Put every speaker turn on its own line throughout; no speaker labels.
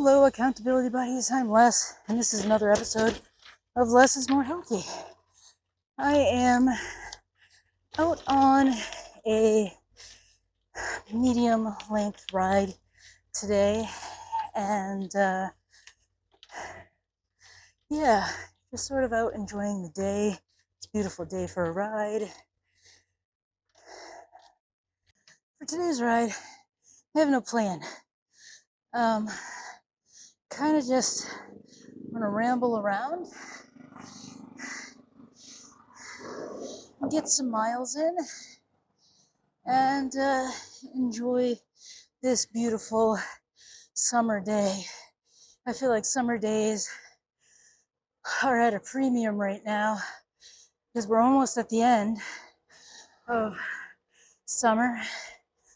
Hello, accountability buddies. I'm Les, and this is another episode of Less is More Healthy. I am out on a medium length ride today, and just sort of out enjoying the day. It's a beautiful day for a ride. For today's ride, I have no plan. Kind of just want to ramble around, get some miles in, and enjoy this beautiful summer day. I feel like summer days are at a premium right now because we're almost at the end of summer.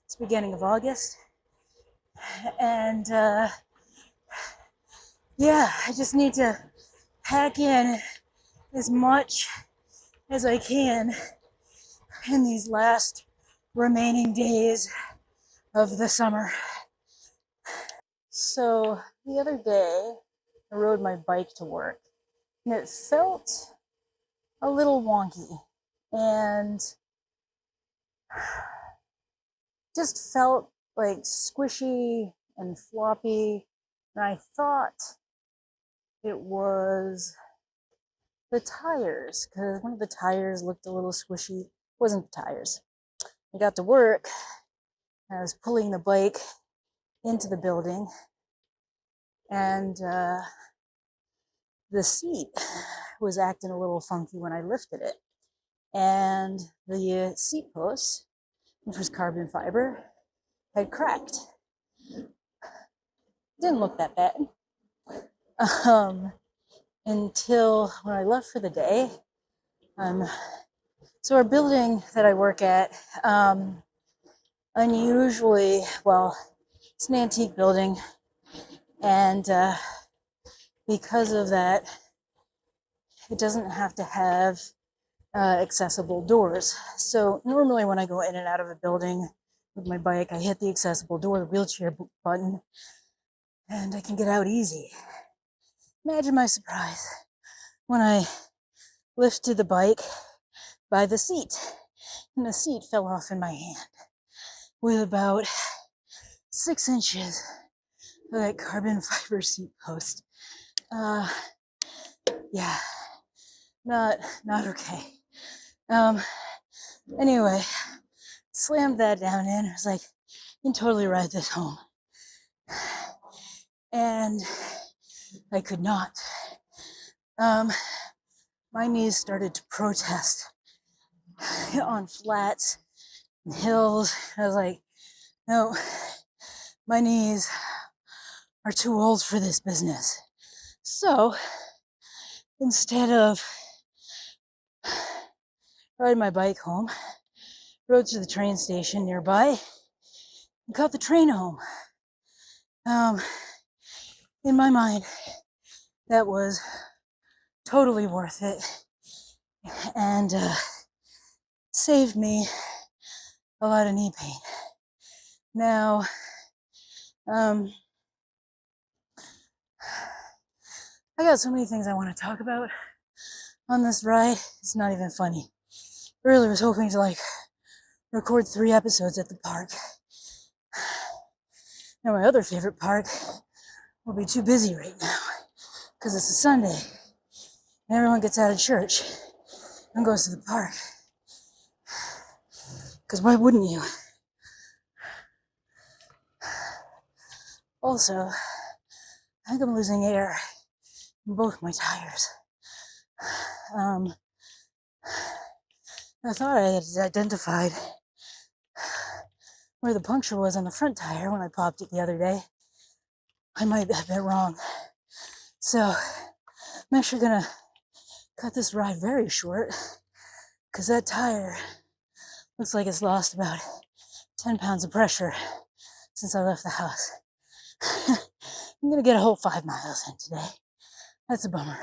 It's the beginning of August. And I just need to pack in as much as I can in these last remaining days of the summer. So the other day, I rode my bike to work, and it felt a little wonky, and just felt like squishy and floppy, and I thought it was the tires, because one of the tires looked a little squishy. It wasn't the tires. I got to work, and I was pulling the bike into the building, and the seat was acting a little funky when I lifted it, and the seat post, which was carbon fiber, had cracked. Didn't look that bad until when I left for the day. So our building that I work at, unusually, well, it's an antique building, and because of that, it doesn't have to have accessible doors. So normally when I go in and out of a building with my bike, I hit the accessible door, the wheelchair button, and I can get out easy. Imagine my surprise when I lifted the bike by the seat, and the seat fell off in my hand with about 6 inches of that carbon fiber seat post. Not okay. Anyway, slammed that down in. I was like, you can totally ride this home. And I could not. My knees started to protest on flats and hills. I was like, no, my knees are too old for this business. So instead of riding my bike home, rode to the train station nearby and caught the train home. In my mind, that was totally worth it, and saved me a lot of knee pain. Now, I got so many things I want to talk about on this ride. It's not even funny. I really was hoping to record 3 episodes at the park. Now my other favorite park will be too busy right now because it's a Sunday and everyone gets out of church and goes to the park. Because why wouldn't you? Also, I think I'm losing air in both my tires. I thought I had identified where the puncture was on the front tire when I popped it the other day. I might have been wrong. So I'm actually gonna cut this ride very short because that tire looks like it's lost about 10 pounds of pressure since I left the house. I'm gonna get a whole 5 miles in today. That's a bummer.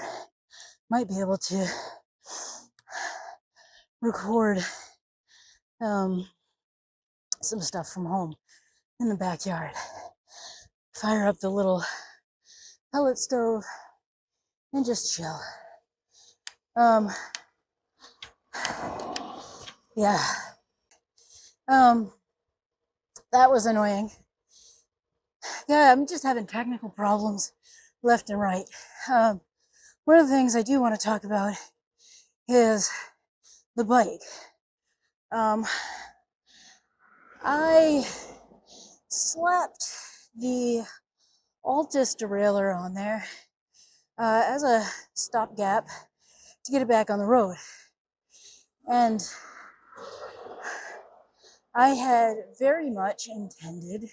Might be able to record some stuff from home in the backyard. Fire up the little pellet stove and just chill. Um, yeah. That was annoying. Yeah, I'm just having technical problems left and right. One of the things I do want to talk about is the bike. I slapped the Altus derailleur on there as a stopgap to get it back on the road. And I had very much intended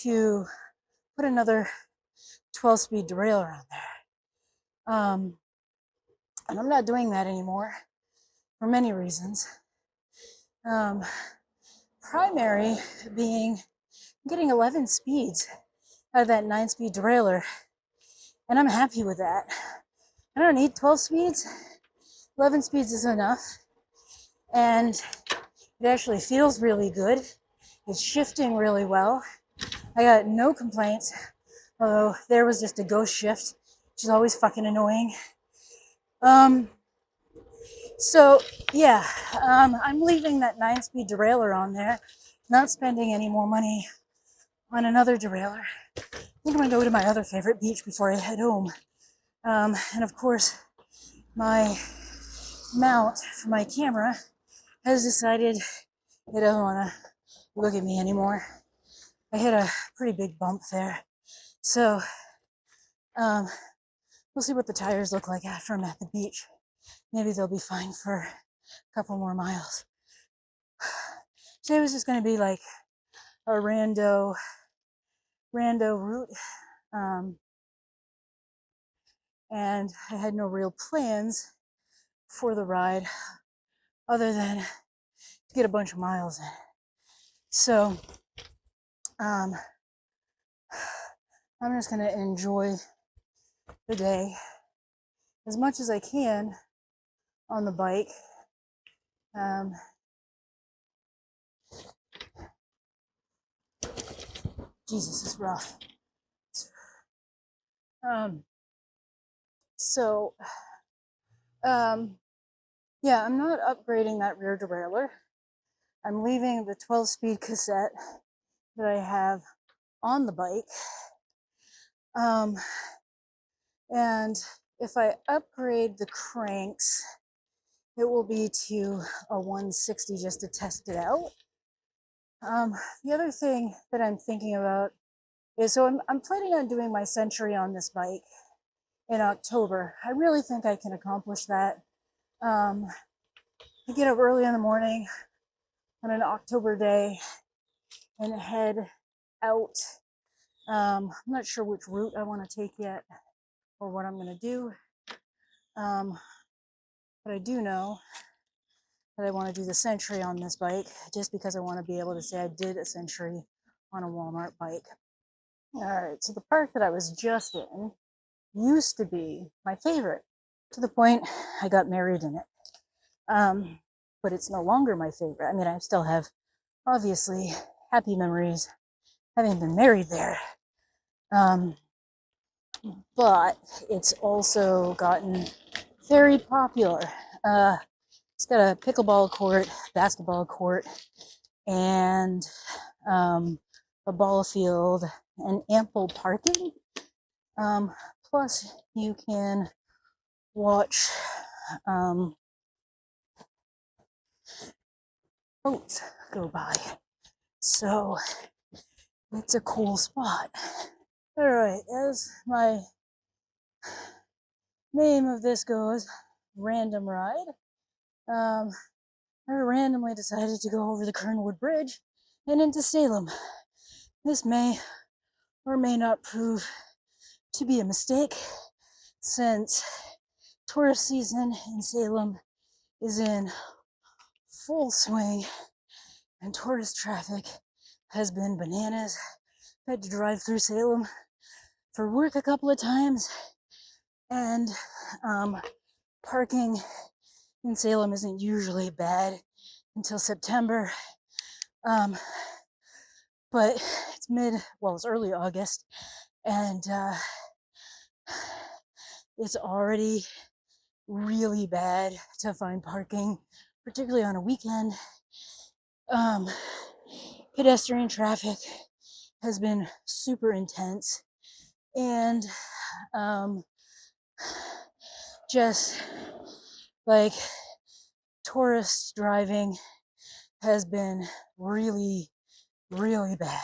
to put another 12-speed derailleur on there. And I'm not doing that anymore for many reasons. Primary being getting 11 speeds out of that 9-speed derailleur, and I'm happy with that. I don't need 12 speeds. 11 speeds is enough, and it actually feels really good. It's shifting really well. I got no complaints, although there was just a ghost shift, which is always fucking annoying. So yeah, I'm leaving that 9-speed derailleur on there, not spending any more money on another derailleur. I think I'm gonna go to my other favorite beach before I head home. And of course, my mount for my camera has decided it doesn't want to look at me anymore. I hit a pretty big bump there. So we'll see what the tires look like after I'm at the beach. Maybe they'll be fine for a couple more miles. Today was just going to be like a rando route. And I had no real plans for the ride other than to get a bunch of miles in. So I'm just going to enjoy the day as much as I can on the bike. Jesus, is rough. Yeah, I'm not upgrading that rear derailleur. I'm leaving the 12-speed cassette that I have on the bike. And if I upgrade the cranks, it will be to a 160 just to test it out. The other thing that I'm thinking about is, so I'm planning on doing my century on this bike in October. I really think I can accomplish that. I get up early in the morning on an October day and head out. I'm not sure which route I want to take yet or what I'm going to do. But I do know that I want to do the century on this bike just because I want to be able to say I did a century on a Walmart bike. All right, so the park that I was just in used to be my favorite, to the point I got married in it. But it's no longer my favorite. I mean, I still have obviously happy memories having been married there. But it's also gotten very popular. It's got a pickleball court, basketball court, and a ball field, and ample parking. Plus, you can watch boats go by. So it's a cool spot. All right, as my name of this goes, random ride. I randomly decided to go over the Kernwood Bridge and into Salem. This may or may not prove to be a mistake, since tourist season in Salem is in full swing and tourist traffic has been bananas. I had to drive through Salem for work a couple of times, and parking in Salem isn't usually bad until September. But it's early August, and it's already really bad to find parking, particularly on a weekend. Pedestrian traffic has been super intense, and just like tourist driving has been really, really bad.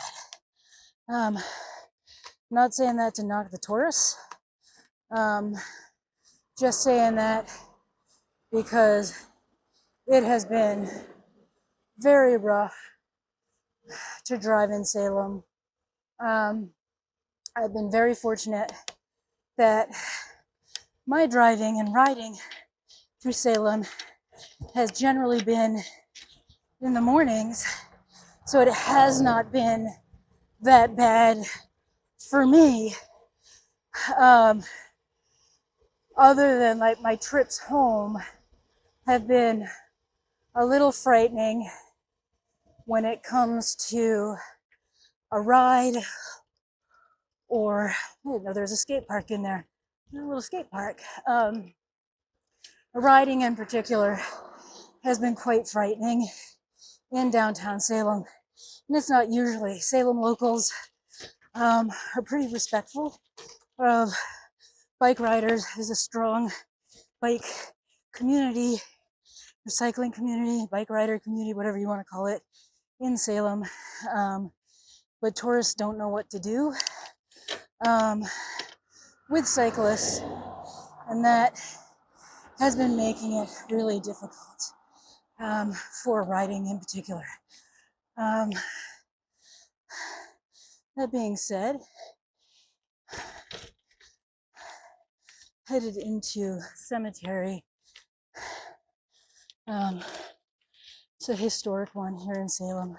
Not saying that to knock the tourists, just saying that because it has been very rough to drive in Salem. I've been very fortunate that my driving and riding through Salem has generally been in the mornings, so it has not been that bad for me. Other than like my trips home have been a little frightening when it comes to a ride, or I didn't know there's a skate park in there, a little skate park. Riding in particular has been quite frightening in downtown Salem, and it's not usually. Salem locals are pretty respectful of bike riders. There's a strong bike community, cycling community, bike rider community, whatever you want to call it, in Salem. But tourists don't know what to do with cyclists, and that has been making it really difficult for riding in particular. That being said, headed into cemetery. It's a historic one here in Salem.